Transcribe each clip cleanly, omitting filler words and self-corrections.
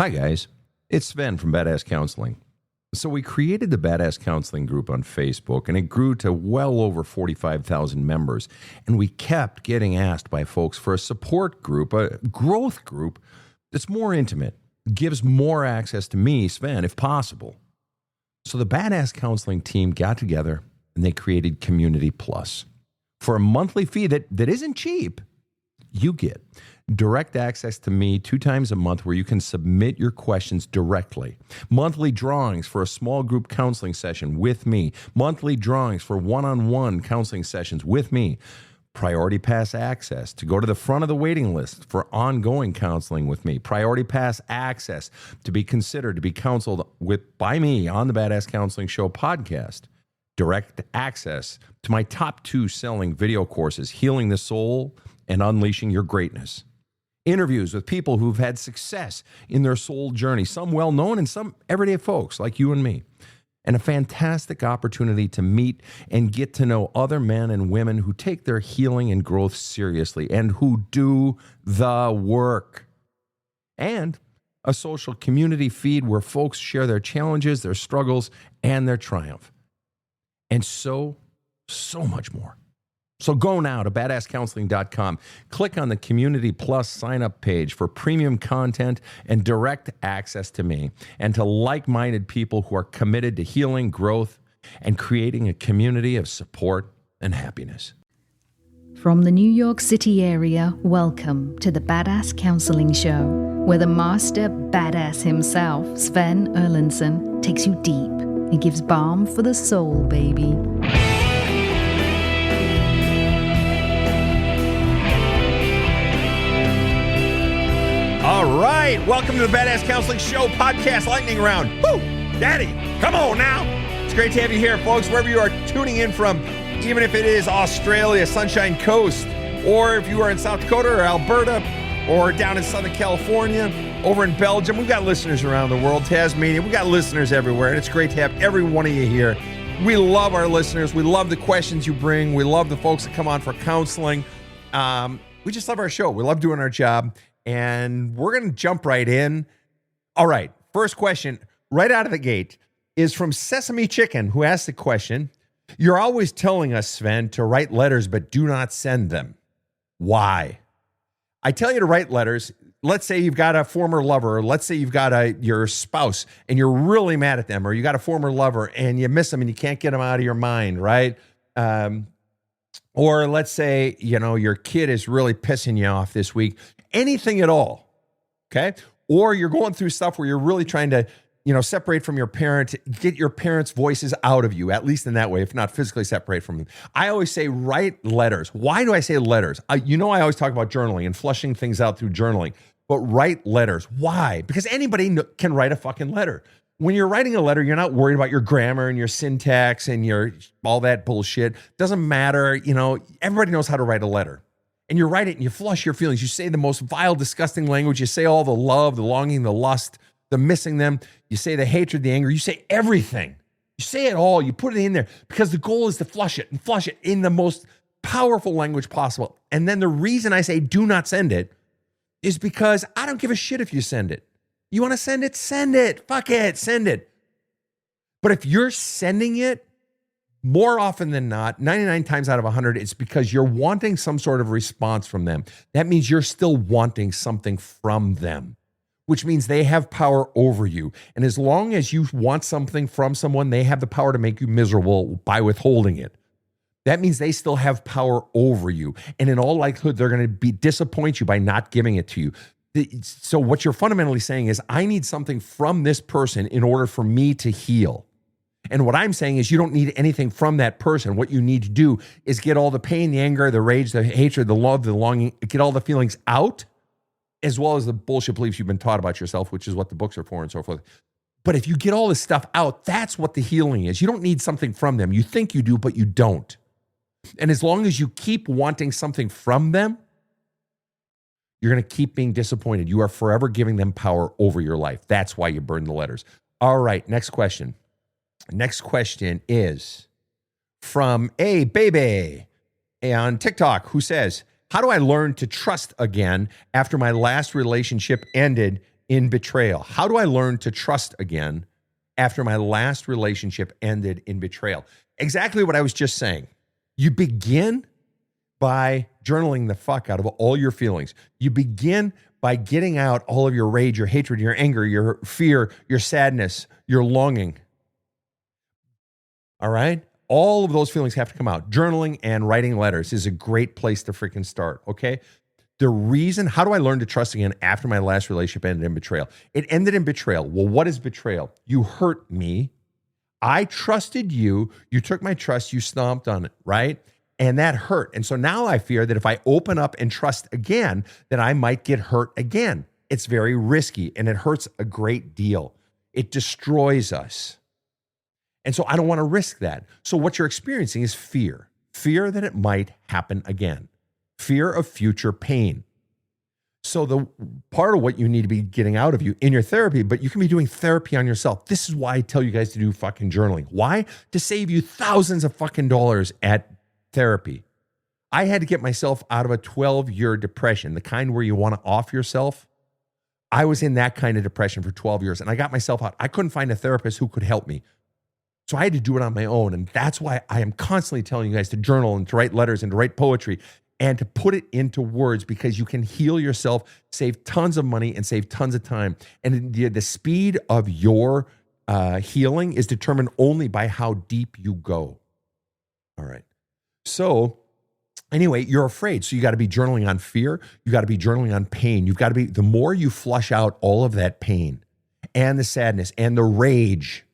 Hi, guys. It's Sven from Badass Counseling. So we created the Badass Counseling group on Facebook, and it grew to well over 45,000 members. And we kept getting asked by folks for a support group, a growth group that's more intimate, gives more access to me, Sven, if possible. So the Badass Counseling team got together, and they created Community Plus. For a monthly fee that isn't cheap, you get direct access to me 2 times a month where you can submit your questions directly. Monthly drawings for a small group counseling session with me. Monthly drawings for one-on-one counseling sessions with me. Priority Pass access to go to the front of the waiting list for ongoing counseling with me. Priority Pass access to be considered to be counseled by me on the Badass Counseling Show podcast. Direct access to my top 2 selling video courses, Healing the Soul and Unleashing Your Greatness. Interviews with people who've had success in their soul journey, some well-known and some everyday folks like you and me. And a fantastic opportunity to meet and get to know other men and women who take their healing and growth seriously and who do the work. And a social community feed where folks share their challenges, their struggles, and their triumph. And so much more. So go now to badasscounseling.com. Click on the Community Plus sign-up page for premium content and direct access to me and to like-minded people who are committed to healing, growth, and creating a community of support and happiness. From the New York City area, welcome to the Badass Counseling Show, where the master badass himself, Sven Erlandson, takes you deep and gives balm for the soul, baby. All right, welcome to the Badass Counseling Show podcast lightning round. Woo! Daddy, come on now. It's great to have you here, folks, wherever you are tuning in from, even if it is Australia, Sunshine Coast, or if you are in South Dakota or Alberta, or down in Southern California, over in Belgium. We've got listeners around the world, Tasmania. We've got listeners everywhere, and it's great to have every one of you here. We love our listeners. We love the questions you bring. We love the folks that come on for counseling. We just love our show. We love doing our job. And we're going to jump right in. All right. First question right out of the gate is from Sesame Chicken, who asked the question, "You're always telling us, Sven, to write letters, but do not send them. Why?" I tell you to write letters. Let's say you've got a former lover, or let's say you've got your spouse and you're really mad at them, or you got a former lover and you miss them and you can't get them out of your mind, right? Or let's say, your kid is really pissing you off this week. Anything at all, okay? Or you're going through stuff where you're really trying to, separate from your parent, get your parents' voices out of you, at least in that way, if not physically separate from them. I always say write letters. Why do I say letters? I always talk about journaling and flushing things out through journaling, but write letters. Why? Because anybody can write a fucking letter. When you're writing a letter, you're not worried about your grammar and your syntax and your all that bullshit. Doesn't matter. Everybody knows how to write a letter. And you write it and you flush your feelings. You say the most vile, disgusting language. You say all the love, the longing, the lust, the missing them. You say the hatred, the anger. You say everything. You say it all. You put it in there because the goal is to flush it in the most powerful language possible. And then the reason I say do not send it is because I don't give a shit if you send it. You want to send it? Send it. Fuck it. Send it. But if you're sending it, more often than not, 99 times out of 100, it's because you're wanting some sort of response from them. That means you're still wanting something from them, which means they have power over you. And as long as you want something from someone, they have the power to make you miserable by withholding it. That means they still have power over you. And in all likelihood, they're going to disappoint you by not giving it to you. So what you're fundamentally saying is, I need something from this person in order for me to heal. And what I'm saying is you don't need anything from that person. What you need to do is get all the pain, the anger, the rage, the hatred, the love, the longing, get all the feelings out, as well as the bullshit beliefs you've been taught about yourself, which is what the books are for and so forth. But if you get all this stuff out, that's what the healing is. You don't need something from them. You think you do, but you don't. And as long as you keep wanting something from them, you're going to keep being disappointed. You are forever giving them power over your life. That's why you burn the letters. All right, next question. Next question is from a baby on TikTok who says, "How do I learn to trust again after my last relationship ended in betrayal. How do I learn to trust again after my last relationship ended in betrayal? Exactly what I was just saying. You begin by journaling the fuck out of all your feelings. You begin by getting out all of your rage, your hatred, your anger, your fear, your sadness, your longing. All right? All of those feelings have to come out. Journaling and writing letters is a great place to freaking start, okay? The reason, how do I learn to trust again after my last relationship ended in betrayal? It ended in betrayal. Well, what is betrayal? You hurt me. I trusted you. You took my trust. You stomped on it, right? And that hurt. And so now I fear that if I open up and trust again, that I might get hurt again. It's very risky and it hurts a great deal. It destroys us. And so I don't want to risk that. So what you're experiencing is fear. Fear that it might happen again. Fear of future pain. So the part of what you need to be getting out of you in your therapy, but you can be doing therapy on yourself. This is why I tell you guys to do fucking journaling. Why? To save you thousands of fucking dollars at therapy. I had to get myself out of a 12-year depression, the kind where you want to off yourself. I was in that kind of depression for 12 years and I got myself out. I couldn't find a therapist who could help me. So I had to do it on my own. And that's why I am constantly telling you guys to journal and to write letters and to write poetry and to put it into words, because you can heal yourself, save tons of money and save tons of time. And the speed of your healing is determined only by how deep you go. All right. So anyway, you're afraid. So you got to be journaling on fear. You got to be journaling on pain. You've got to be, the more you flush out all of that pain and the sadness and the rage,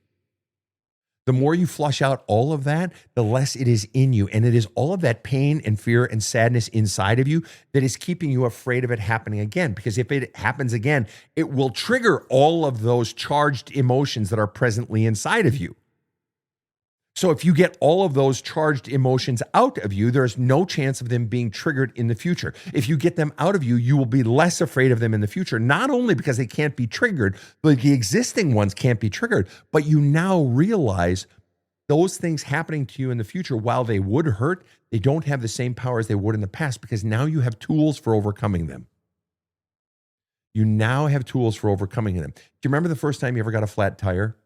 the more you flush out all of that, the less it is in you. And it is all of that pain and fear and sadness inside of you that is keeping you afraid of it happening again. Because if it happens again, it will trigger all of those charged emotions that are presently inside of you. So if you get all of those charged emotions out of you, there's no chance of them being triggered in the future. If you get them out of you, you will be less afraid of them in the future, not only because they can't be triggered, but the existing ones can't be triggered, but you now realize those things happening to you in the future, while they would hurt, they don't have the same power as they would in the past, because now you have tools for overcoming them. You now have tools for overcoming them. Do you remember the first time you ever got a flat tire?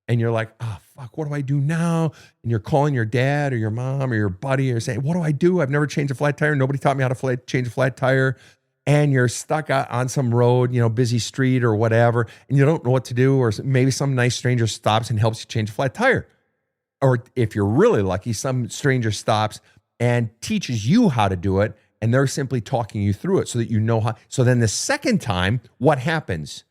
And you're like, oh, fuck, what do I do now? And you're calling your dad or your mom or your buddy or saying, what do I do? I've never changed a flat tire. Nobody taught me how to change a flat tire. And you're stuck on some road, busy street or whatever, and you don't know what to do. Or maybe some nice stranger stops and helps you change a flat tire. Or if you're really lucky, some stranger stops and teaches you how to do it. And they're simply talking you through it so that you know how. So then the second time, what happens?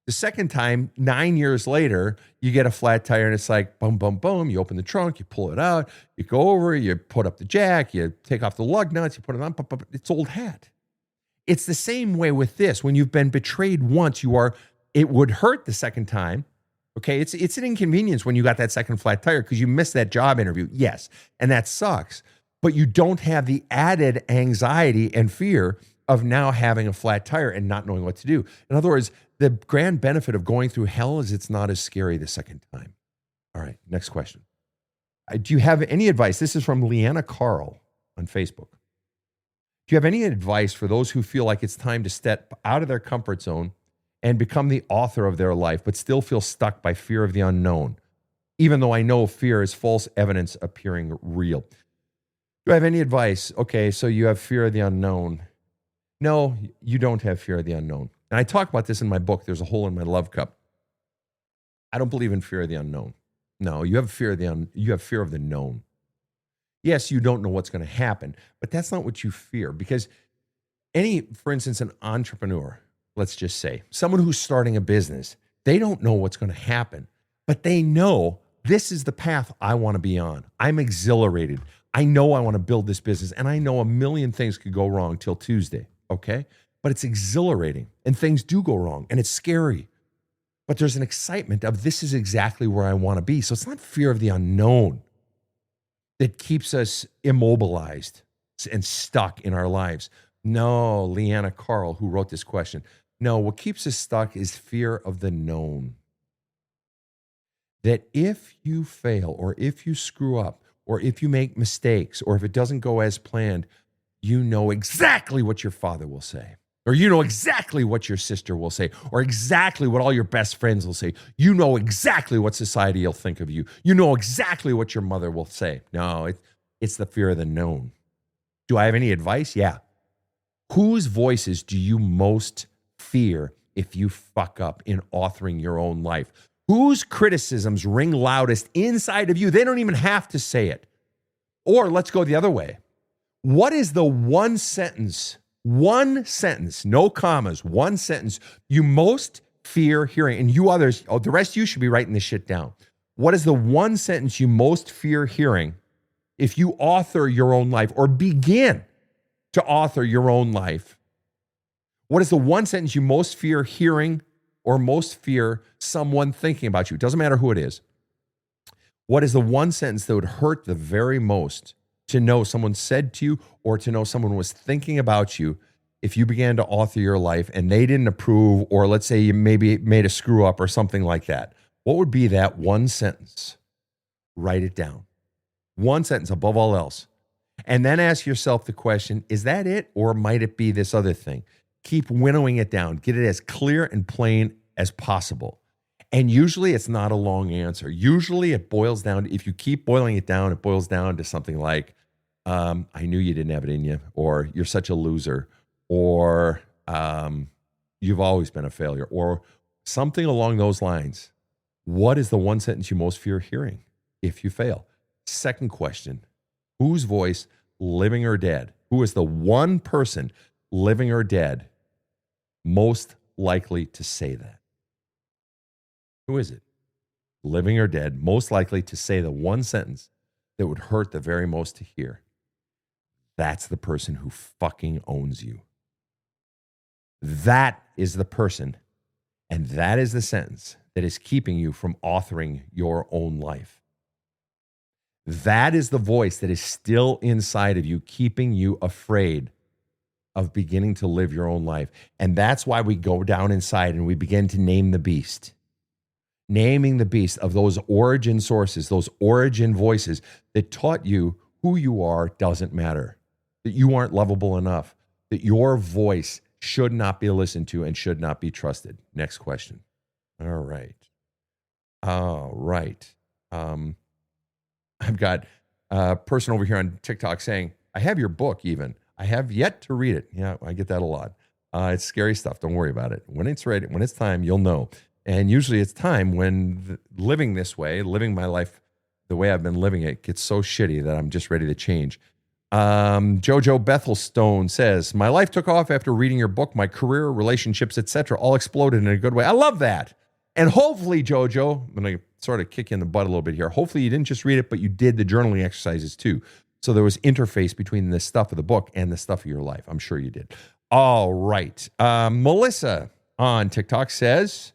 The second time, 9 years later, you get a flat tire and it's like, boom, boom, boom. You open the trunk, you pull it out, you go over, you put up the jack, you take off the lug nuts, you put it on, it's old hat. It's the same way with this. When you've been betrayed once, it would hurt the second time. Okay, it's an inconvenience when you got that second flat tire because you missed that job interview. Yes, and that sucks. But you don't have the added anxiety and fear of now having a flat tire and not knowing what to do. In other words, the grand benefit of going through hell is it's not as scary the second time. All right, next question. Do you have any advice? This is from Leanna Carl on Facebook. Do you have any advice for those who feel like it's time to step out of their comfort zone and become the author of their life, but still feel stuck by fear of the unknown, even though I know fear is false evidence appearing real? Do I have any advice? Okay, so you have fear of the unknown. No, you don't have fear of the unknown. And I talk about this in my book, There's a Hole in My Love Cup. I don't believe in fear of the unknown. No, you have fear of the known. Yes, you don't know what's going to happen, but that's not what you fear, because for instance, an entrepreneur, let's just say, someone who's starting a business, they don't know what's going to happen, but they know this is the path I want to be on. I'm exhilarated. I know I want to build this business, and I know a million things could go wrong till Tuesday, okay? But it's exhilarating, and things do go wrong, and it's scary. But there's an excitement of this is exactly where I want to be. So it's not fear of the unknown that keeps us immobilized and stuck in our lives. No, Leanna Carl, who wrote this question, no, what keeps us stuck is fear of the known. That if you fail, or if you screw up, or if you make mistakes, or if it doesn't go as planned, you know exactly what your father will say. Or you know exactly what your sister will say, or exactly what all your best friends will say. You know exactly what society will think of you. You know exactly what your mother will say. No, it's the fear of the known. Do I have any advice? Yeah. Whose voices do you most fear if you fuck up in authoring your own life? Whose criticisms ring loudest inside of you? They don't even have to say it. Or let's go the other way. What is the one sentence, no commas, one sentence you most fear hearing? And you others, the rest of you should be writing this shit down. What is the one sentence you most fear hearing if you author your own life or begin to author your own life? What is the one sentence you most fear hearing or most fear someone thinking about you? It doesn't matter who it is. What is the one sentence that would hurt the very most to know someone said to you or to know someone was thinking about you if you began to author your life and they didn't approve, or let's say you maybe made a screw up or something like that? What would be that one sentence? Write it down. One sentence above all else. And then ask yourself the question, is that it, or might it be this other thing? Keep winnowing it down. Get it as clear and plain as possible. And usually it's not a long answer. Usually it boils down, if you keep boiling it down, it boils down to something like, I knew you didn't have it in you, or you're such a loser, or you've always been a failure, or something along those lines. What is the one sentence you most fear hearing if you fail? Second question, whose voice, living or dead? Who is the one person, living or dead, most likely to say that? Who is it? Living or dead, most likely to say the one sentence that would hurt the very most to hear. That's the person who fucking owns you. That is the person, and that is the sentence that is keeping you from authoring your own life. That is the voice that is still inside of you, keeping you afraid of beginning to live your own life. And that's why we go down inside and we begin to name the beast. Naming the beast of those origin sources, those origin voices that taught you who you are doesn't matter, that you aren't lovable enough, that your voice should not be listened to and should not be trusted. Next question. All right. I've got a person over here on TikTok saying, I have your book even. I have yet to read it. Yeah, I get that a lot. It's scary stuff. Don't worry about it. When it's ready, when it's time, you'll know. And usually it's time when living this way, living my life the way I've been living it, gets so shitty that I'm just ready to change. Jojo Bethelstone says, my life took off after reading your book. My career, relationships, etc., all exploded in a good way. I love that. And hopefully, Jojo, I'm going to sort of kick you in the butt a little bit here. Hopefully you didn't just read it, but you did the journaling exercises too. So there was interface between the stuff of the book and the stuff of your life. I'm sure you did. All right. Melissa on TikTok says,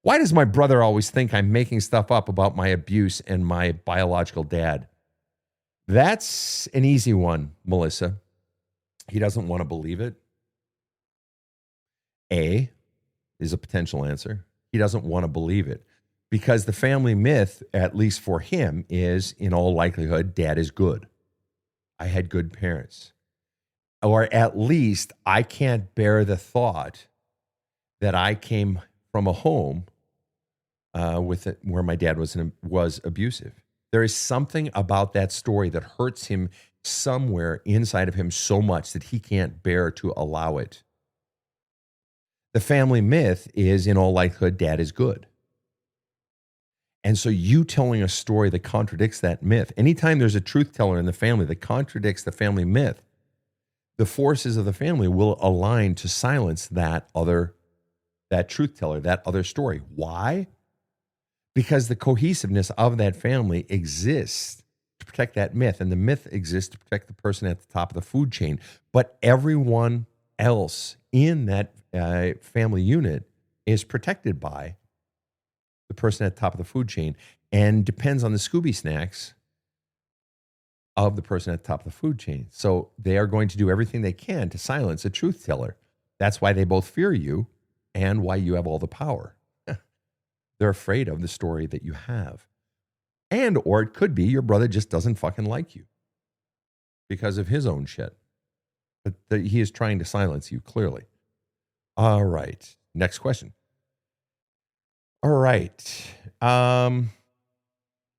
why does my brother always think I'm making stuff up about my abuse and my biological dad? That's an easy one, Melissa. He doesn't want to believe it. A is a potential answer. He doesn't want to believe it because the family myth, at least for him, is in all likelihood, dad is good. I had good parents. Or at least I can't bear the thought that I came from a home where my dad was abusive. There is something about that story that hurts him somewhere inside of him so much that he can't bear to allow it. The family myth is, in all likelihood, dad is good. And so you telling a story that contradicts that myth, anytime there's a truth teller in the family that contradicts the family myth, the forces of the family will align to silence that truth teller, that other story. Why? Because the cohesiveness of that family exists to protect that myth, and the myth exists to protect the person at the top of the food chain. But everyone else in that family unit is protected by the person at the top of the food chain and depends on the Scooby snacks of the person at the top of the food chain. So they are going to do everything they can to silence a truth teller. That's why they both fear you and why you have all the power. They're afraid of the story that you have. Or it could be your brother just doesn't fucking like you because of his own shit. But he is trying to silence you, clearly. All right. Next question. All right.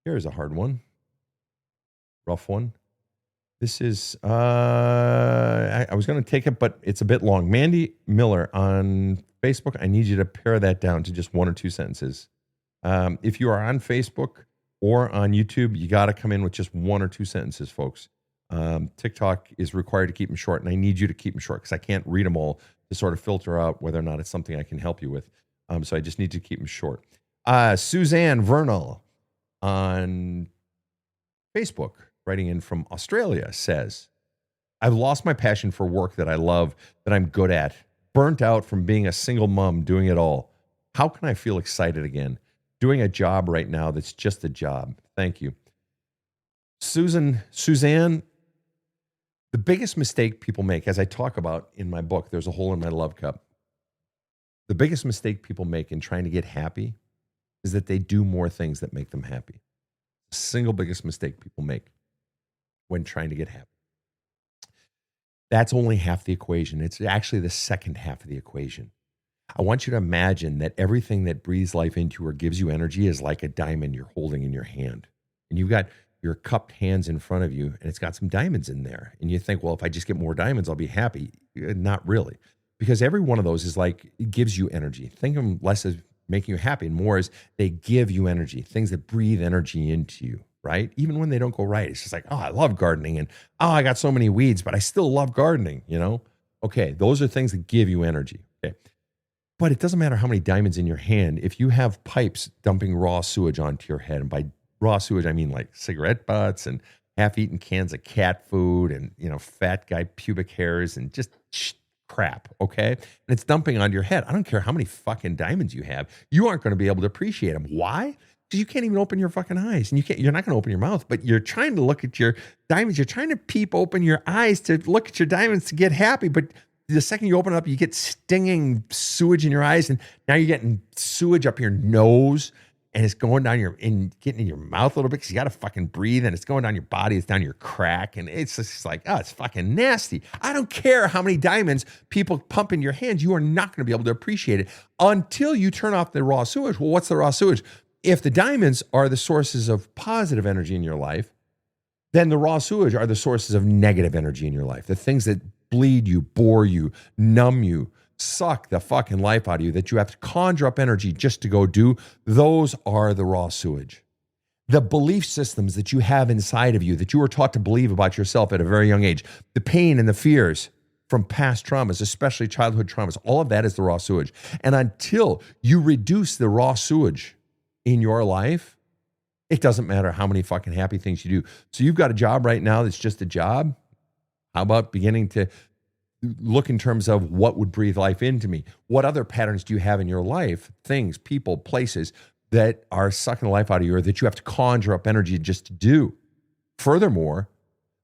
Here's a hard one. Rough one. This is, I was going to take it, but it's a bit long. Mandy Miller on Facebook, I need you to pare that down to just 1 or 2 sentences. If you are on Facebook or on YouTube, you got to come in with just 1 or 2 sentences, folks. TikTok is required to keep them short, and I need you to keep them short because I can't read them all to sort of filter out whether or not it's something I can help you with. So I just need to keep them short. Suzanne Vernal on Facebook, writing in from Australia, says, I've lost my passion for work that I love, that I'm good at, burnt out from being a single mom doing it all. How can I feel excited again? Doing a job right now that's just a job. Thank you. Suzanne, the biggest mistake people make, as I talk about in my book, There's a Hole in My Love Cup. The biggest mistake people make in trying to get happy is that they do more things that make them happy. The single biggest mistake people make when trying to get happy. That's only half the equation. It's actually the second half of the equation. I want you to imagine that everything that breathes life into or gives you energy is like a diamond you're holding in your hand. And you've got your cupped hands in front of you, and it's got some diamonds in there. And you think, well, if I just get more diamonds, I'll be happy. Not really. Because every one of those is like, it gives you energy. Think of them less as making you happy and more as they give you energy, things that breathe energy into you, right? Even when they don't go right. It's just like, oh, I love gardening, and oh, I got so many weeds, but I still love gardening, you know? Okay, those are things that give you energy, okay? But it doesn't matter how many diamonds in your hand. If you have pipes dumping raw sewage onto your head, and by raw sewage, I mean like cigarette butts and half-eaten cans of cat food and, you know, fat guy pubic hairs and just crap, okay? And it's dumping onto your head. I don't care how many fucking diamonds you have. You aren't going to be able to appreciate them. Why? Because you can't even open your fucking eyes. And you're not going to open your mouth, but you're trying to look at your diamonds. You're trying to peep open your eyes to look at your diamonds to get happy, but the second you open it up, you get stinging sewage in your eyes, and now you're getting sewage up your nose, and it's going down getting in your mouth a little bit because you got to fucking breathe, and it's going down your body, it's down your crack, and it's just like, oh, it's fucking nasty. I don't care how many diamonds people pump in your hands, you are not going to be able to appreciate it until you turn off the raw sewage. Well, what's the raw sewage? If the diamonds are the sources of positive energy in your life, then the raw sewage are the sources of negative energy in your life. The things that bleed you, bore you, numb you, suck the fucking life out of you, that you have to conjure up energy just to go do, those are the raw sewage. The belief systems that you have inside of you, that you were taught to believe about yourself at a very young age, the pain and the fears from past traumas, especially childhood traumas, all of that is the raw sewage. And until you reduce the raw sewage in your life, it doesn't matter how many fucking happy things you do. So you've got a job right now that's just a job. How about beginning to look in terms of what would breathe life into me? What other patterns do you have in your life, things, people, places that are sucking the life out of you or that you have to conjure up energy just to do? Furthermore,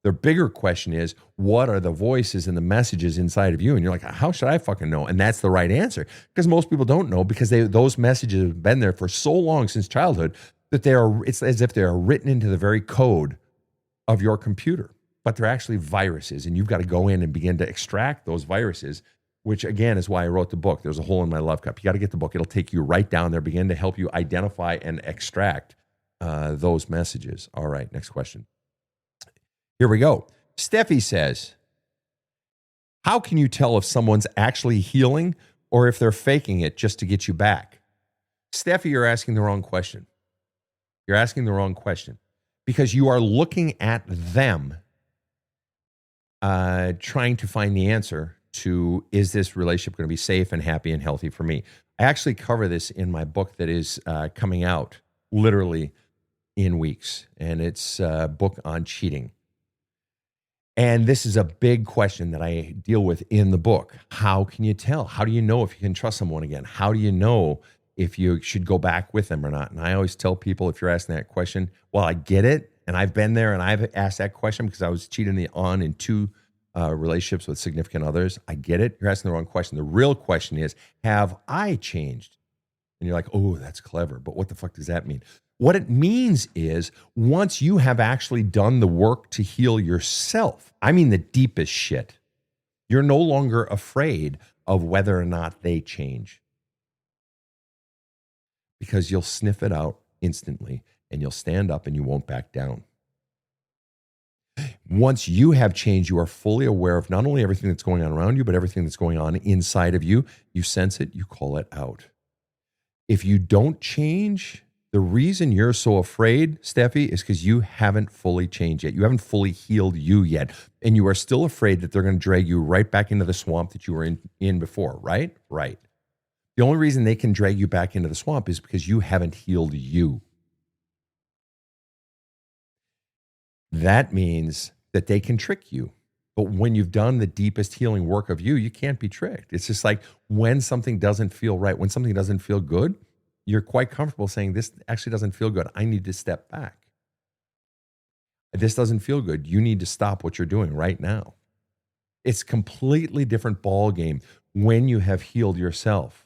the bigger question is, what are the voices and the messages inside of you? And you're like, how should I fucking know? And that's the right answer, because most people don't know, because those messages have been there for so long since childhood that it's as if they are written into the very code of your computer. But they're actually viruses, and you've got to go in and begin to extract those viruses, which again is why I wrote the book, There's a Hole in My Love Cup. You got to get the book. It'll take you right down there, begin to help you identify and extract those messages. All right, next question. Here we go. Steffi says, how can you tell if someone's actually healing or if they're faking it just to get you back? Steffi, you're asking the wrong question. You're asking the wrong question because you are looking at them trying to find the answer to, is this relationship going to be safe and happy and healthy for me? I actually cover this in my book that is coming out literally in weeks, and it's a book on cheating. And this is a big question that I deal with in the book. How can you tell? How do you know if you can trust someone again? How do you know if you should go back with them or not? And I always tell people, if you're asking that question, well, I get it. And I've been there and I've asked that question because I was cheated on in 2 relationships with significant others. I get it. You're asking the wrong question. The real question is, have I changed? And you're like, oh, that's clever. But what the fuck does that mean? What it means is, once you have actually done the work to heal yourself, I mean the deepest shit, you're no longer afraid of whether or not they change. Because you'll sniff it out instantly and you'll stand up and you won't back down. Once you have changed, you are fully aware of not only everything that's going on around you, but everything that's going on inside of you. You sense it, you call it out. If you don't change, the reason you're so afraid, Steffi, is because you haven't fully changed yet. You haven't fully healed you yet. And you are still afraid that they're going to drag you right back into the swamp that you were in before, right? Right. The only reason they can drag you back into the swamp is because you haven't healed you. That means that they can trick you. But when you've done the deepest healing work of you, you can't be tricked. It's just like when something doesn't feel right, when something doesn't feel good, you're quite comfortable saying, this actually doesn't feel good. I need to step back. This doesn't feel good. You need to stop what you're doing right now. It's a completely different ball game when you have healed yourself.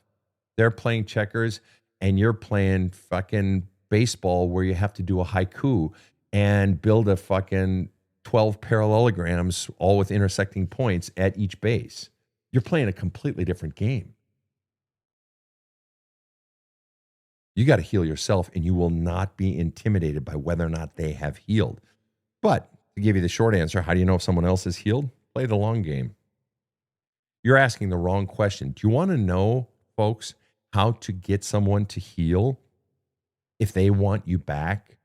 They're playing checkers and you're playing fucking baseball where you have to do a haiku and build a fucking 12 parallelograms, all with intersecting points at each base. You're playing a completely different game. You got to heal yourself, and you will not be intimidated by whether or not they have healed. But to give you the short answer, how do you know if someone else is healed? Play the long game. You're asking the wrong question. Do you want to know, folks, how to get someone to heal if they want you back?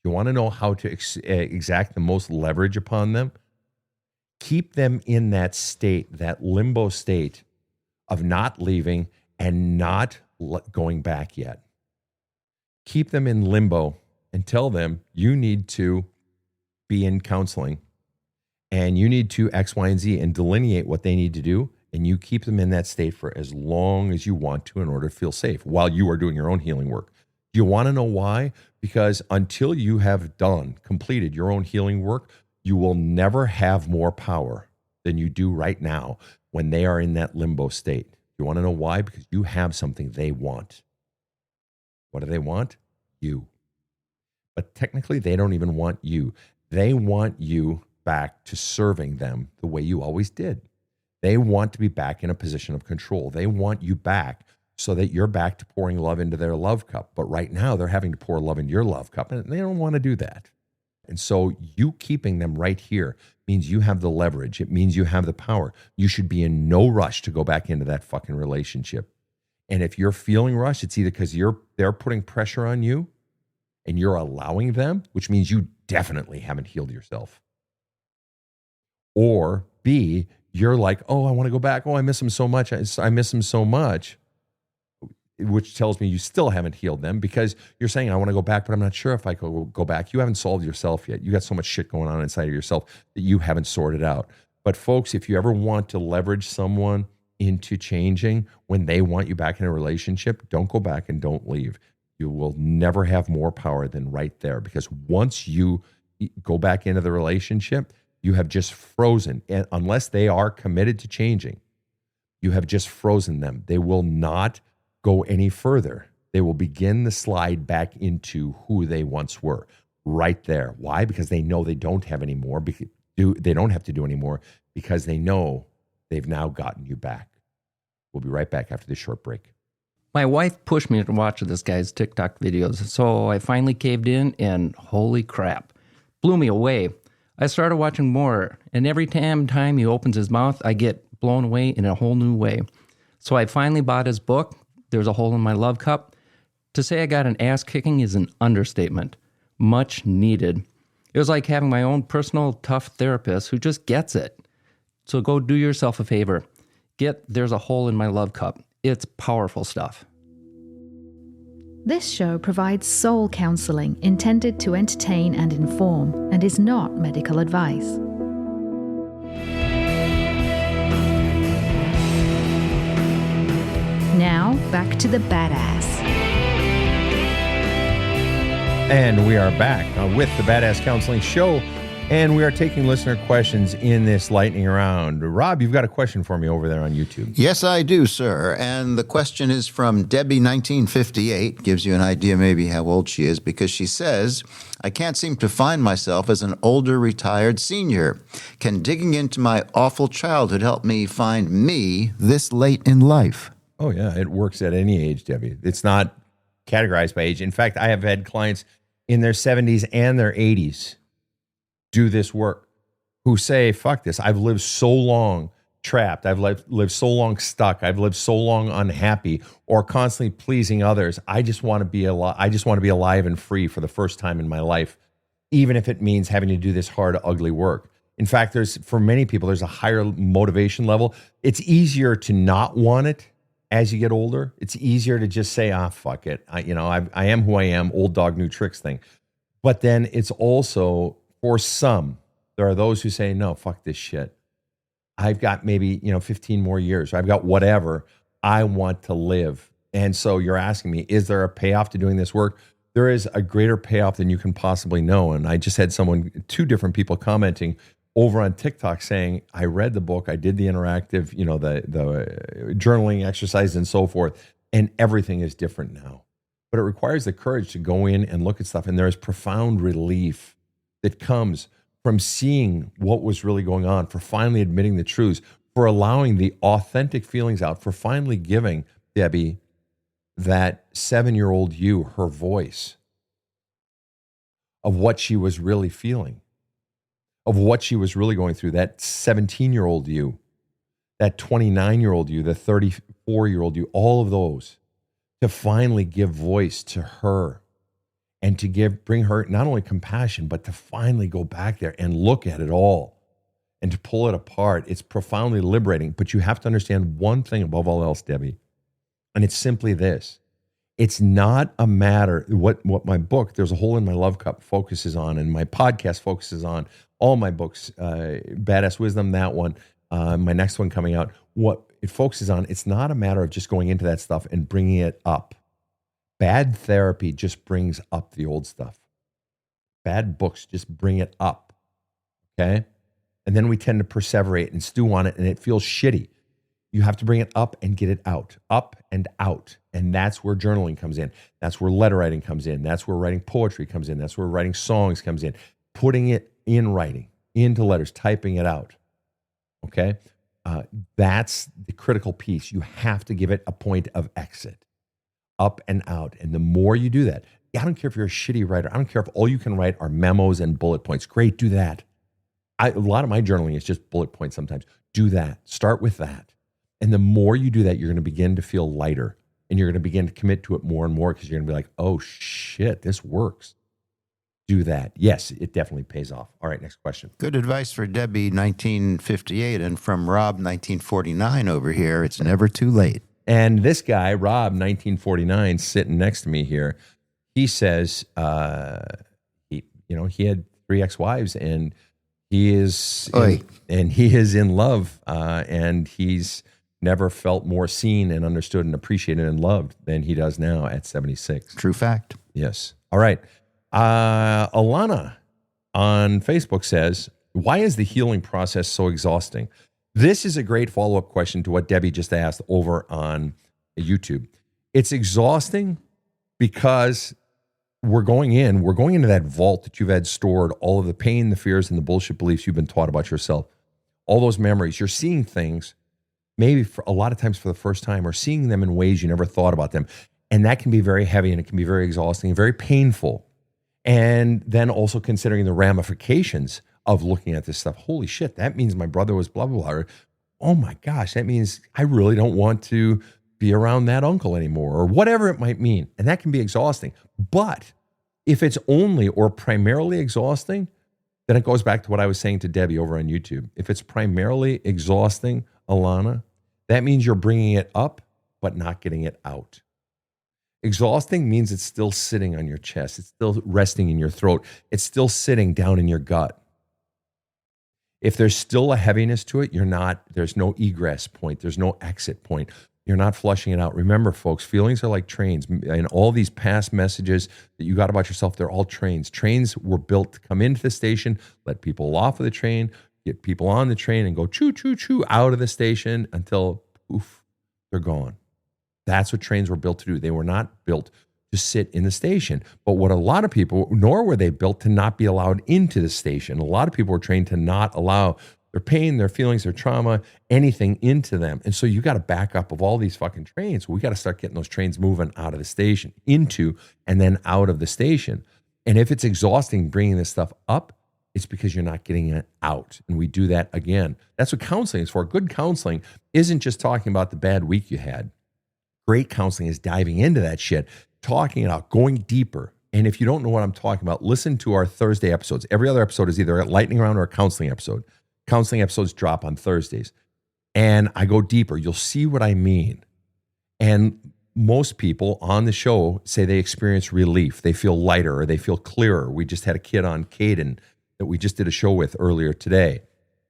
You want to know how to exact the most leverage upon them? Keep them in that state, that limbo state of not leaving and not going back yet. Keep them in limbo and tell them you need to be in counseling and you need to X, Y, and Z and delineate what they need to do. And you keep them in that state for as long as you want to in order to feel safe while you are doing your own healing work. Do you want to know why? Because until you have completed your own healing work, you will never have more power than you do right now when they are in that limbo state. You want to know why? Because you have something they want. What do they want? You. But technically, they don't even want you. They want you back to serving them the way you always did. They want to be back in a position of control. They want you back so that you're back to pouring love into their love cup. But right now, they're having to pour love into your love cup, and they don't want to do that. And so you keeping them right here means you have the leverage. It means you have the power. You should be in no rush to go back into that fucking relationship. And if you're feeling rushed, it's either because they're putting pressure on you and you're allowing them, which means you definitely haven't healed yourself. Or B, you're like, oh, I want to go back. Oh, I miss him so much. I miss him so much, which tells me you still haven't healed them because you're saying, I want to go back, but I'm not sure if I could go back. You haven't solved yourself yet. You got so much shit going on inside of yourself that you haven't sorted out. But folks, if you ever want to leverage someone into changing when they want you back in a relationship, don't go back and don't leave. You will never have more power than right there because once you go back into the relationship, you have just frozen. And unless they are committed to changing, you have just frozen them. They will not go any further. They will begin the slide back into who they once were right there. Why? Because they know they don't have any more. They don't have to do any more because they know they've now gotten you back. We'll be right back after this short break. My wife pushed me to watch this guy's TikTok videos, so I finally caved in, and holy crap, blew me away. I started watching more, and every time he opens his mouth, I get blown away in a whole new way. So I finally bought his book, There's a Hole in My Love Cup. To say I got an ass kicking is an understatement. Much needed. It was like having my own personal tough therapist who just gets it. So go do yourself a favor. Get There's a Hole in My Love Cup. It's powerful stuff. This show provides soul counseling intended to entertain and inform and is not medical advice. Now, back to the badass. And we are back with the Badass Counseling Show. And we are taking listener questions in this lightning round. Rob, you've got a question for me over there on YouTube. Yes, I do, sir. And the question is from Debbie1958. Gives you an idea maybe how old she is, because she says, I can't seem to find myself as an older retired senior. Can digging into my awful childhood help me find me this late in life? Oh, yeah. It works at any age, Debbie. It's not categorized by age. In fact, I have had clients in their 70s and their 80s do this work who say, fuck this. I've lived so long trapped. I've lived so long stuck. I've lived so long unhappy or constantly pleasing others. I just want to be alive. I just want to be alive and free for the first time in my life, even if it means having to do this hard, ugly work. In fact, for many people, there's a higher motivation level. It's easier to not want it as you get older. It's easier to just say, fuck it. I am who I am, old dog, new tricks thing. But then it's also, for some, there are those who say, no, fuck this shit. I've got maybe, 15 more years. I've got whatever. I want to live. And so you're asking me, is there a payoff to doing this work? There is a greater payoff than you can possibly know. And I just had two different people commenting over on TikTok saying, I read the book, I did the interactive, the journaling exercise and so forth, and everything is different now. But it requires the courage to go in and look at stuff. And there is profound relief that comes from seeing what was really going on, for finally admitting the truths, for allowing the authentic feelings out, for finally giving Debbie, that 7-year-old you, her voice of what she was really feeling, of what she was really going through, that 17-year-old you, that 29-year-old you, the 34-year-old you, all of those, to finally give voice to her. And to bring her not only compassion, but to finally go back there and look at it all and to pull it apart. It's profoundly liberating. But you have to understand one thing above all else, Debbie, and it's simply this. It's not a matter, what my book, There's a Hole in My Love Cup, focuses on, and my podcast focuses on, all my books, Badass Wisdom, that one, my next one coming out, what it focuses on, it's not a matter of just going into that stuff and bringing it up. Bad therapy just brings up the old stuff. Bad books just bring it up, okay? And then we tend to perseverate and stew on it, and it feels shitty. You have to bring it up and get it out, up and out. And that's where journaling comes in. That's where letter writing comes in. That's where writing poetry comes in. That's where writing songs comes in. Putting it in writing, into letters, typing it out, okay? That's the critical piece. You have to give it a point of exit. Up and out. And the more you do that, I don't care if you're a shitty writer. I don't care if all you can write are memos and bullet points. Great, do that. A lot of my journaling is just bullet points sometimes. Do that. Start with that. And the more you do that, you're going to begin to feel lighter. And you're going to begin to commit to it more and more, because you're going to be like, oh shit, this works. Do that. Yes, it definitely pays off. All right, next question. Good advice for Debbie1958. And from Rob1949 over here, it's never too late. And this guy, Rob, 1949, sitting next to me here, he says, he had 3 ex-wives, and he is in love, and he's never felt more seen and understood and appreciated and loved than he does now at 76. True fact. Yes. All right. Alana on Facebook says, why is the healing process so exhausting? This is a great follow-up question to what Debbie just asked over on YouTube. It's exhausting because we're going into that vault that you've had stored, all of the pain, the fears, and the bullshit beliefs you've been taught about yourself, all those memories. You're seeing things maybe for a lot of times for the first time, or seeing them in ways you never thought about them. And that can be very heavy, and it can be very exhausting and very painful. And then also considering the ramifications of looking at this stuff. Holy shit, that means my brother was blah, blah, blah. Or, oh my gosh, that means I really don't want to be around that uncle anymore, or whatever it might mean. And that can be exhausting. But if it's only or primarily exhausting, then it goes back to what I was saying to Debbie over on YouTube. If it's primarily exhausting, Alana, that means you're bringing it up, but not getting it out. Exhausting means it's still sitting on your chest. It's still resting in your throat. It's still sitting down in your gut. If there's still a heaviness to it, there's no egress point. There's no exit point. you're not flushing it out. Remember, folks, feelings are like trains. And all these past messages that you got about yourself, they're all trains. Trains were built to come into the station, let people off of the train, get people on the train, and go choo, choo, choo out of the station until, poof, they're gone. That's what trains were built to do. They were not built to sit in the station. But what a lot of people, nor were they built to not be allowed into the station. A lot of people were trained to not allow their pain, their feelings, their trauma, anything into them. And so you got to back up of all these fucking trains. We got to start getting those trains moving out of the station, into and then out of the station. And if it's exhausting bringing this stuff up, it's because you're not getting it out. And we do that again. That's what counseling is for. Good counseling isn't just talking about the bad week you had. Great counseling is diving into that shit, talking it out, going deeper. And if you don't know what I'm talking about, listen to our Thursday episodes. Every other episode is either a lightning round or a counseling episode. Counseling episodes drop on Thursdays. And I go deeper. You'll see what I mean. And most people on the show say they experience relief. They feel lighter or they feel clearer. We just had a kid on, Caden, that we just did a show with earlier today.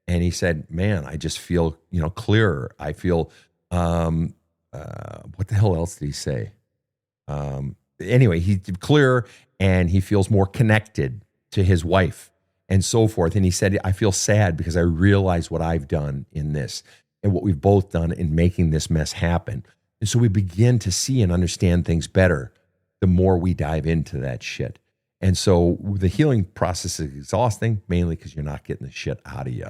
And he said, man, I just feel, clearer. I feel, what the hell else did he say? Anyway, he's clearer and he feels more connected to his wife and so forth. And he said, I feel sad because I realize what I've done in this and what we've both done in making this mess happen. And so we begin to see and understand things better the more we dive into that shit. And so the healing process is exhausting, mainly because you're not getting the shit out of you.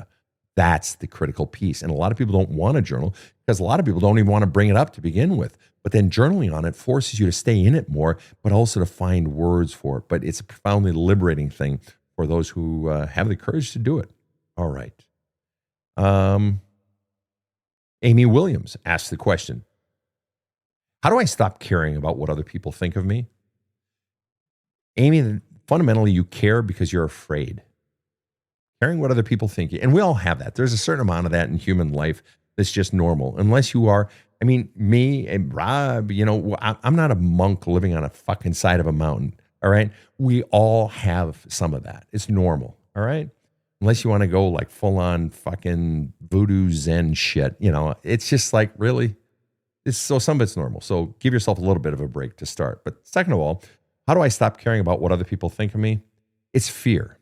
That's the critical piece. And a lot of people don't want to journal because a lot of people don't even want to bring it up to begin with. But then journaling on it forces you to stay in it more, but also to find words for it. But it's a profoundly liberating thing for those who have the courage to do it. All right. Amy Williams asked the question, how do I stop caring about what other people think of me? Amy, fundamentally, you care because you're afraid. Caring what other people think. And we all have that. There's a certain amount of that in human life that's just normal. Unless you are, me and Rob, I'm not a monk living on a fucking side of a mountain. All right. We all have some of that. It's normal. All right. Unless you want to go like full on fucking voodoo Zen shit, it's just like, really? So some of it's normal. So give yourself a little bit of a break to start. But second of all, how do I stop caring about what other people think of me? It's fear.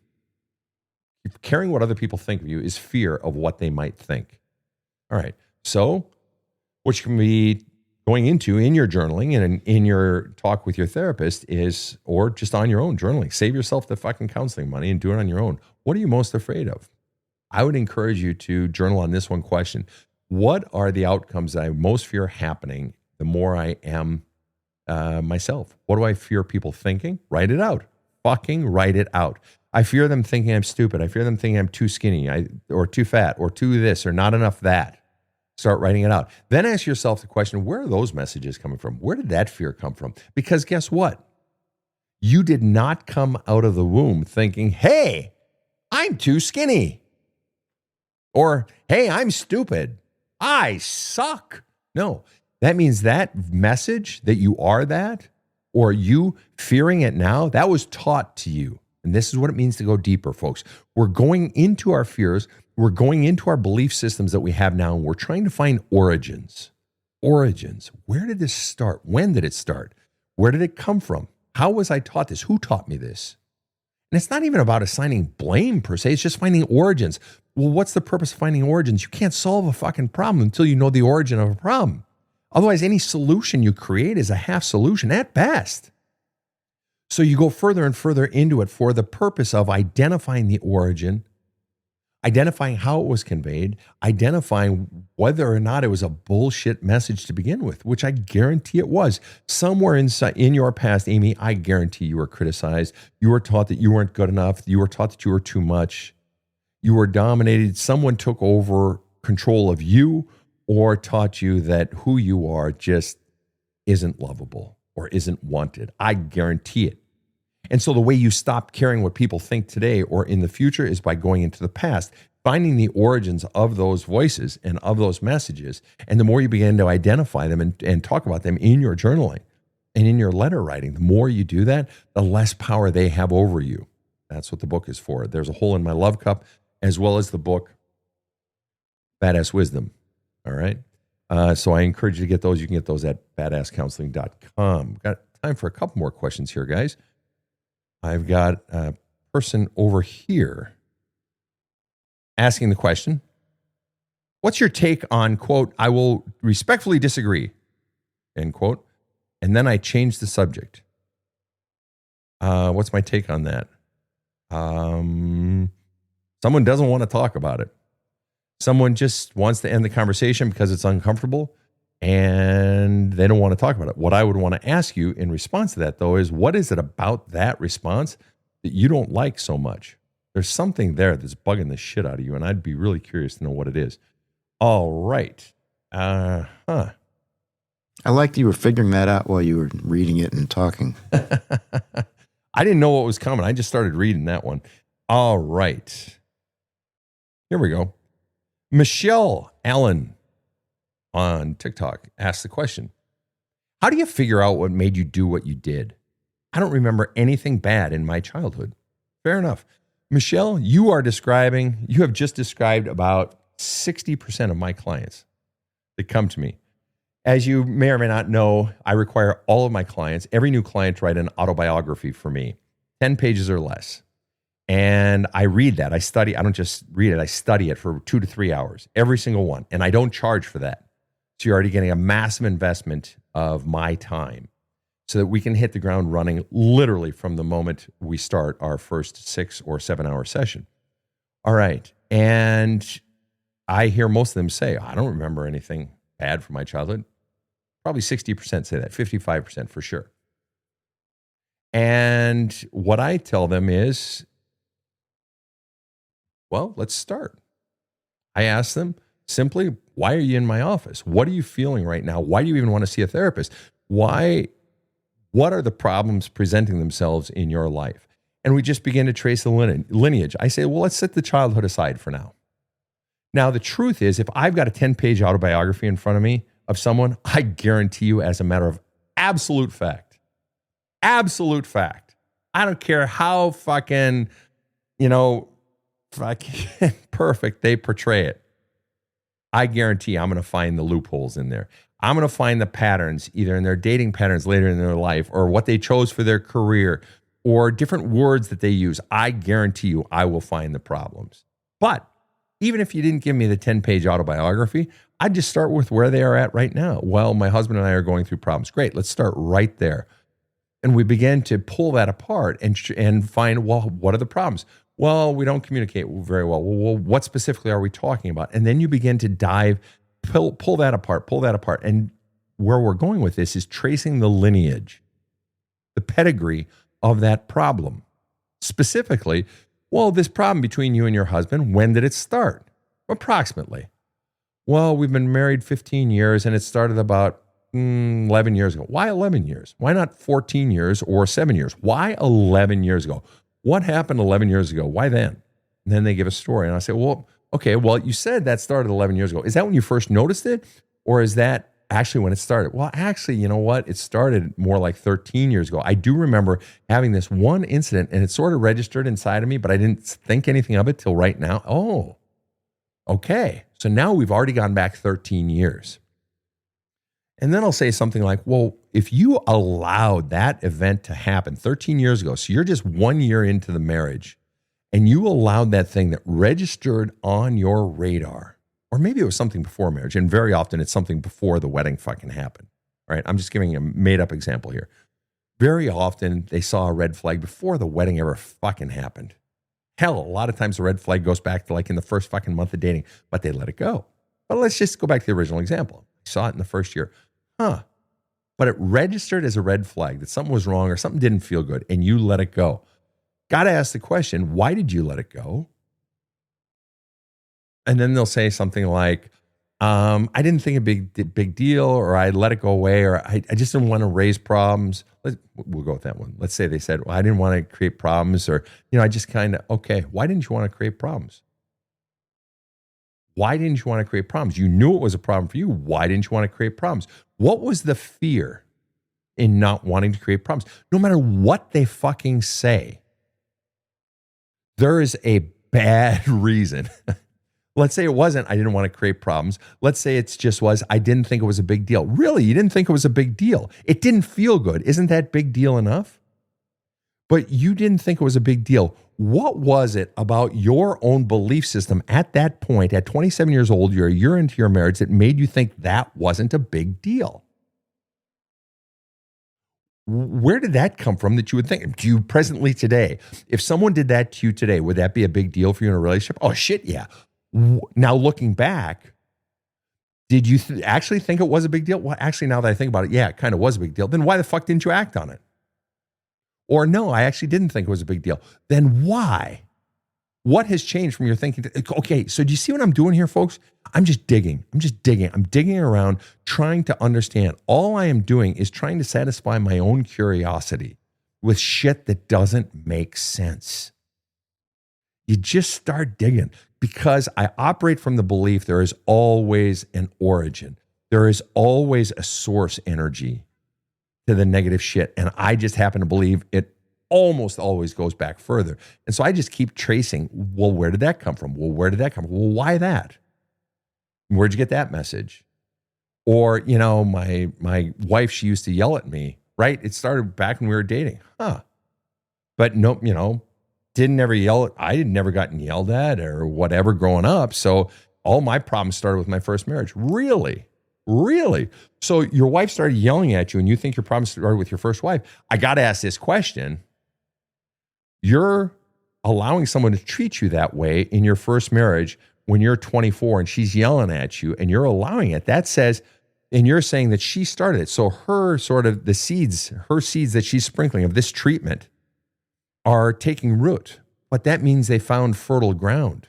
Caring what other people think of you is fear of what they might think. All right. So what you can be going into in your journaling and in your talk with your therapist is, or just on your own journaling, save yourself the fucking counseling money and do it on your own. What are you most afraid of? I would encourage you to journal on this one question. What are the outcomes that I most fear happening the more I am myself? What do I fear people thinking? Write it out. Fucking write it out. I fear them thinking I'm stupid. I fear them thinking I'm too skinny or too fat or too this or not enough that. Start writing it out. Then ask yourself the question, where are those messages coming from? Where did that fear come from? Because guess what? You did not come out of the womb thinking, hey, I'm too skinny. Or, hey, I'm stupid. I suck. No, that means that message that you are that, or you fearing it now, that was taught to you. And this is what it means to go deeper, folks. We're going into our fears. We're going into our belief systems that we have now, and we're trying to find origins. Origins. Where did this start? When did it start? Where did it come from? How was I taught this? Who taught me this? And it's not even about assigning blame per se. It's just finding origins. Well, what's the purpose of finding origins? You can't solve a fucking problem until you know the origin of a problem. Otherwise, any solution you create is a half solution at best. So you go further and further into it for the purpose of identifying the origin, identifying how it was conveyed, identifying whether or not it was a bullshit message to begin with, which I guarantee it was. Somewhere in your past, Amy, I guarantee you were criticized. You were taught that you weren't good enough. You were taught that you were too much. You were dominated. Someone took over control of you or taught you that who you are just isn't lovable or isn't wanted. I guarantee it. And so the way you stop caring what people think today or in the future is by going into the past, finding the origins of those voices and of those messages. And the more you begin to identify them and talk about them in your journaling and in your letter writing, the more you do that, the less power they have over you. That's what the book is for. There's a hole in my love cup, as well as the book, Badass Wisdom. All right. So I encourage you to get those. You can get those at badasscounseling.com. Got time for a couple more questions here, guys. I've got a person over here asking the question, what's your take on, quote, I will respectfully disagree, end quote, and then I changed the subject. What's my take on that? Someone doesn't want to talk about it. Someone just wants to end the conversation because it's uncomfortable and they don't want to talk about it. What I would want to ask you in response to that, though, is what is it about that response that you don't like so much? There's something there that's bugging the shit out of you, and I'd be really curious to know what it is. All right. I liked you were figuring that out while you were reading it and talking. I didn't know what was coming. I just started reading that one. All right. Here we go. Michelle Allen on TikTok asked the question, how do you figure out what made you do what you did? I don't remember anything bad in my childhood. Fair enough. Michelle, you have just described about 60% of my clients that come to me. As you may or may not know, I require all of my clients, every new client, to write an autobiography for me, 10 pages or less. And I read that. I don't just read it. I study it for 2 to 3 hours, every single one. And I don't charge for that. So you're already getting a massive investment of my time so that we can hit the ground running literally from the moment we start our first 6 or 7 hour session. All right. And I hear most of them say, I don't remember anything bad from my childhood. Probably 60% say that, 55% for sure. And what I tell them is, well, let's start. I ask them simply, why are you in my office? What are you feeling right now? Why do you even want to see a therapist? What are the problems presenting themselves in your life? And we just begin to trace the lineage. I say, well, let's set the childhood aside for now. Now, the truth is, if I've got a 10-page autobiography in front of me of someone, I guarantee you, as a matter of absolute fact, I don't care how fucking perfect they portray it. I guarantee I'm going to find the loopholes in there. I'm going to find the patterns, either in their dating patterns later in their life or what they chose for their career or different words that they use. I guarantee you I will find the problems. But even if you didn't give me the 10-page autobiography, I'd just start with where they are at right now. Well, my husband and I are going through problems. Great, let's start right there. And we begin to pull that apart and find, well, what are the problems? Well, we don't communicate very well. Well, what specifically are we talking about? And then you begin to pull that apart. And where we're going with this is tracing the lineage, the pedigree of that problem. Specifically, well, this problem between you and your husband, when did it start? Approximately. Well, we've been married 15 years and it started about 11 years ago. Why 11 years? Why not 14 years or 7 years? Why 11 years ago? What happened 11 years ago? Why then? And then they give a story. And I say, well, okay, well, you said that started 11 years ago. Is that when you first noticed it? Or is that actually when it started? Well, actually, you know what? It started more like 13 years ago. I do remember having this one incident and it sort of registered inside of me, but I didn't think anything of it till right now. Oh, okay. So now we've already gone back 13 years. And then I'll say something like, well, if you allowed that event to happen 13 years ago, so you're just 1 year into the marriage, and you allowed that thing that registered on your radar, or maybe it was something before marriage, and very often it's something before the wedding fucking happened, right? I'm just giving a made-up example here. Very often they saw a red flag before the wedding ever fucking happened. Hell, a lot of times the red flag goes back to like in the first fucking month of dating, but they let it go. But let's just go back to the original example. I saw it in the first year. But it registered as a red flag that something was wrong or something didn't feel good, and you let it go. Got to ask the question, why did you let it go? And then they'll say something like, I didn't think a big deal, or I let it go away, or I just didn't want to raise problems. We'll go with that one. Let's say they said, well, I didn't want to create problems, or, I just kind of, okay, why didn't you want to create problems? Why didn't you want to create problems? You knew it was a problem for you. Why didn't you want to create problems? What was the fear in not wanting to create problems? No matter what they fucking say, there is a bad reason. Let's say it wasn't, I didn't want to create problems. Let's say it just was, I didn't think it was a big deal. Really, you didn't think it was a big deal. It didn't feel good. Isn't that big deal enough? But you didn't think it was a big deal. What was it about your own belief system at that point, at 27 years old, you're a year into your marriage, that made you think that wasn't a big deal? Where did that come from that you would think? Do you presently today, if someone did that to you today, would that be a big deal for you in a relationship? Oh, shit, yeah. Now, looking back, did you actually think it was a big deal? Well, actually, now that I think about it, yeah, it kind of was a big deal. Then why the fuck didn't you act on it? Or no, I actually didn't think it was a big deal. Then why? What has changed from your thinking? Okay, so do you see what I'm doing here, folks? I'm just digging. I'm digging around, trying to understand. All I am doing is trying to satisfy my own curiosity with shit that doesn't make sense. You just start digging, because I operate from the belief there is always an origin. There is always a source energy to the negative shit. And I just happen to believe it almost always goes back further. And so I just keep tracing, well, where did that come from? Well, where did that come from? Well, why that? Where'd you get that message? Or, you know, my wife, she used to yell at me, right? It started back when we were dating. But no, you know, didn't ever yell. I had never gotten yelled at or whatever growing up. So all my problems started with my first marriage. Really? So your wife started yelling at you and you think your problems started with your first wife. I got to ask this question. You're allowing someone to treat you that way in your first marriage when you're 24 and she's yelling at you and you're allowing it. That says, and you're saying that she started it. So her sort of her seeds that she's sprinkling of this treatment are taking root. But that means they found fertile ground.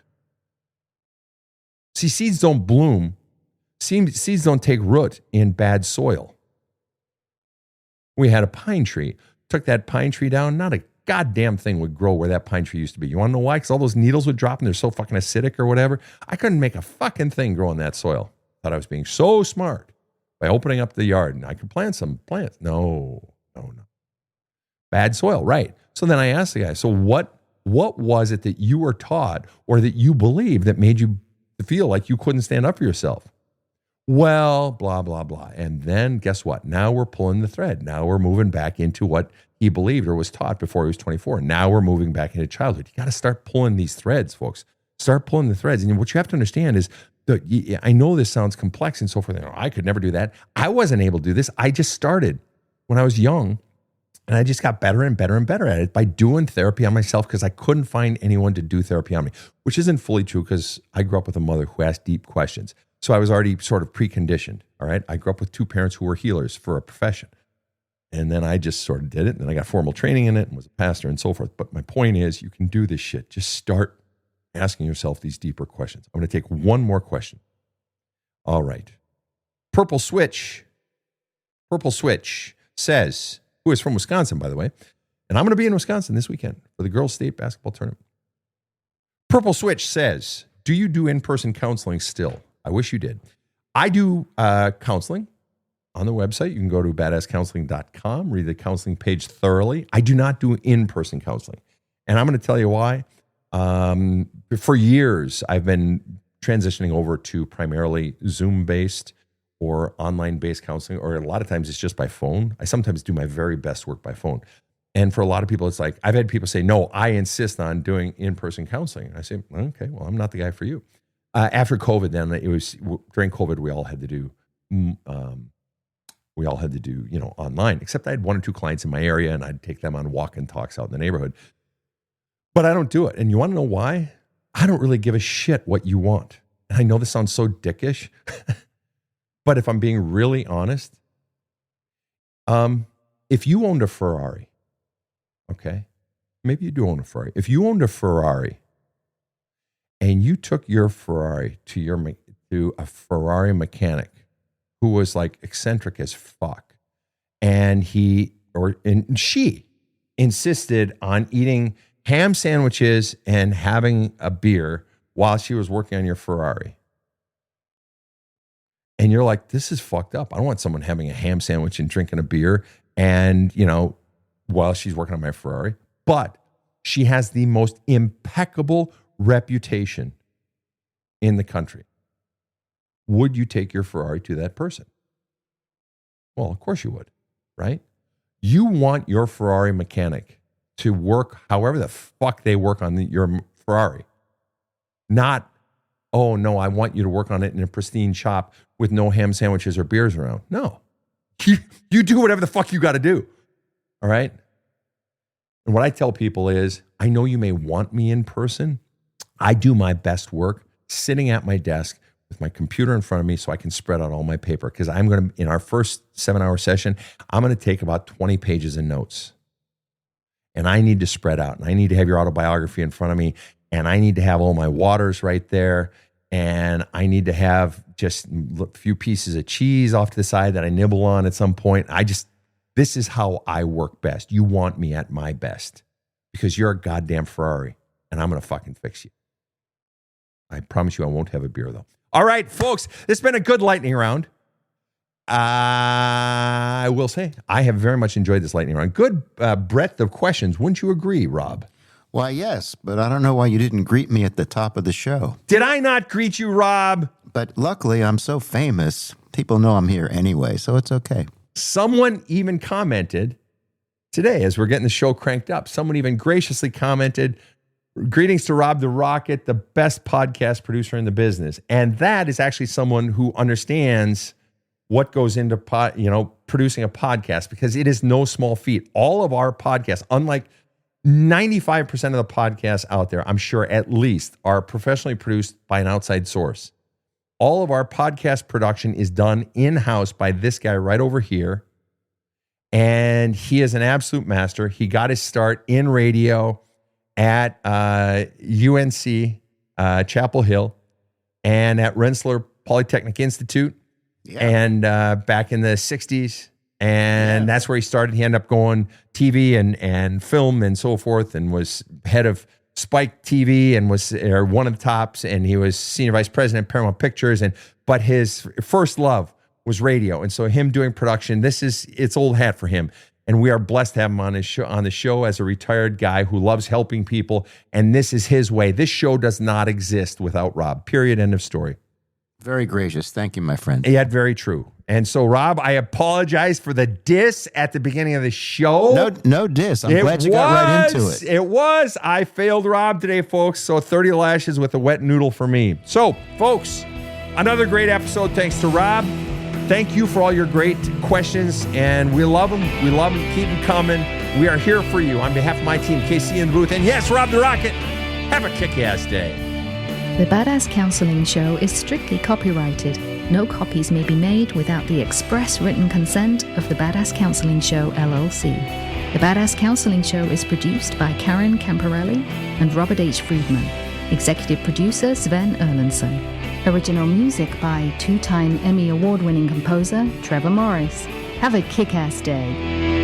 See, seeds don't bloom. Seeds don't take root in bad soil. We had a pine tree. Took that pine tree down, not a goddamn thing would grow where that pine tree used to be. You want to know why? Because all those needles would drop and they're so fucking acidic or whatever. I couldn't make a fucking thing grow in that soil. Thought I was being so smart by opening up the yard and I could plant some plants. No. Bad soil, right. So then I asked the guy, so what was it that you were taught or that you believed that made you feel like you couldn't stand up for yourself? Well, blah, blah, blah. And then guess what? Now we're pulling the thread. Now we're moving back into what he believed or was taught before he was 24. Now we're moving back into childhood. You got to start pulling these threads, folks. Start pulling the threads. And what you have to understand is, I know this sounds complex and so forth. I could never do that. I wasn't able to do this. I just started when I was young. And I just got better and better and better at it by doing therapy on myself because I couldn't find anyone to do therapy on me, which isn't fully true because I grew up with a mother who asked deep questions. So I was already sort of preconditioned, all right? I grew up with two parents who were healers for a profession. And then I just sort of did it. And then I got formal training in it and was a pastor and so forth. But my point is, you can do this shit. Just start asking yourself these deeper questions. I'm going to take one more question. All right. Purple Switch says, who is from Wisconsin, by the way. And I'm going to be in Wisconsin this weekend for the girls' state basketball tournament. Purple Switch says, do you do in-person counseling still? I wish you did. I do counseling on the website. You can go to badasscounseling.com, read the counseling page thoroughly. I do not do in-person counseling. And I'm going to tell you why. For years, I've been transitioning over to primarily Zoom-based or online-based counseling, or a lot of times it's just by phone. I sometimes do my very best work by phone. And for a lot of people, it's like, I've had people say, no, I insist on doing in-person counseling. I say, okay, well, I'm not the guy for you. After COVID, then during COVID, we all had to do, online, except I had one or two clients in my area and I'd take them on walk and talks out in the neighborhood. But I don't do it. And you want to know why? I don't really give a shit what you want. And I know this sounds so dickish, but if I'm being really honest, if you owned a Ferrari, okay, maybe you do own a Ferrari. If you owned a Ferrari and you took your Ferrari to a Ferrari mechanic who was like eccentric as fuck, and she insisted on eating ham sandwiches and having a beer while she was working on your Ferrari. And you're like, this is fucked up. I don't want someone having a ham sandwich and drinking a beer and, while she's working on my Ferrari. But she has the most impeccable reputation in the country, would you take your Ferrari to that person? Well, of course you would, right? You want your Ferrari mechanic to work however the fuck they work on your Ferrari. Not, oh no, I want you to work on it in a pristine shop with no ham sandwiches or beers around. No. You do whatever the fuck you got to do. All right? And what I tell people is, I know you may want me in person. I do my best work sitting at my desk with my computer in front of me so I can spread out all my paper, because I'm going to, in our first 7-hour session, I'm going to take about 20 pages of notes. And I need to spread out, and I need to have your autobiography in front of me, and I need to have all my waters right there, and I need to have just a few pieces of cheese off to the side that I nibble on at some point. This is how I work best. You want me at my best because you're a goddamn Ferrari, and I'm going to fucking fix you. I promise you I won't have a beer, though. All right, folks, this has been a good lightning round. I will say I have very much enjoyed this lightning round. Good breadth of questions. Wouldn't you agree, Rob? Why, yes, but I don't know why you didn't greet me at the top of the show. Did I not greet you, Rob? But luckily, I'm so famous, people know I'm here anyway, so it's okay. Someone even commented today as we're getting the show cranked up. Someone even graciously commented, greetings to Rob the Rocket, the best podcast producer in the business. And that is actually someone who understands what goes into producing a podcast, because it is no small feat. All of our podcasts, unlike 95% of the podcasts out there, I'm sure at least, are professionally produced by an outside source. All of our podcast production is done in-house by this guy right over here. And he is an absolute master. He got his start in radio at UNC, Chapel Hill, and at Rensselaer Polytechnic Institute, and back in the 60s. And that's where he started. He ended up going TV and film and so forth, and was head of Spike TV and was one of the tops, and he was senior vice president of Paramount Pictures. But his first love was radio. And so him doing production, it's old hat for him. And we are blessed to have him on the show as a retired guy who loves helping people. And this is his way. This show does not exist without Rob. Period. End of story. Very gracious. Thank you, my friend. Yeah, very true. And so, Rob, I apologize for the diss at the beginning of the show. No diss. I'm glad you got right into it. It was. I failed Rob today, folks. So 30 lashes with a wet noodle for me. So, folks, another great episode thanks to Rob. Thank you for all your great questions, and we love them. We love them. Keep them coming. We are here for you. On behalf of my team, KC and Ruth, and yes, Rob the Rocket, have a kick-ass day. The Badass Counseling Show is strictly copyrighted. No copies may be made without the express written consent of the Badass Counseling Show, LLC. The Badass Counseling Show is produced by Karen Camparelli and Robert H. Friedman. Executive producer Sven Erlandson. Original music by 2-time Emmy Award-winning composer Trevor Morris. Have a kick-ass day.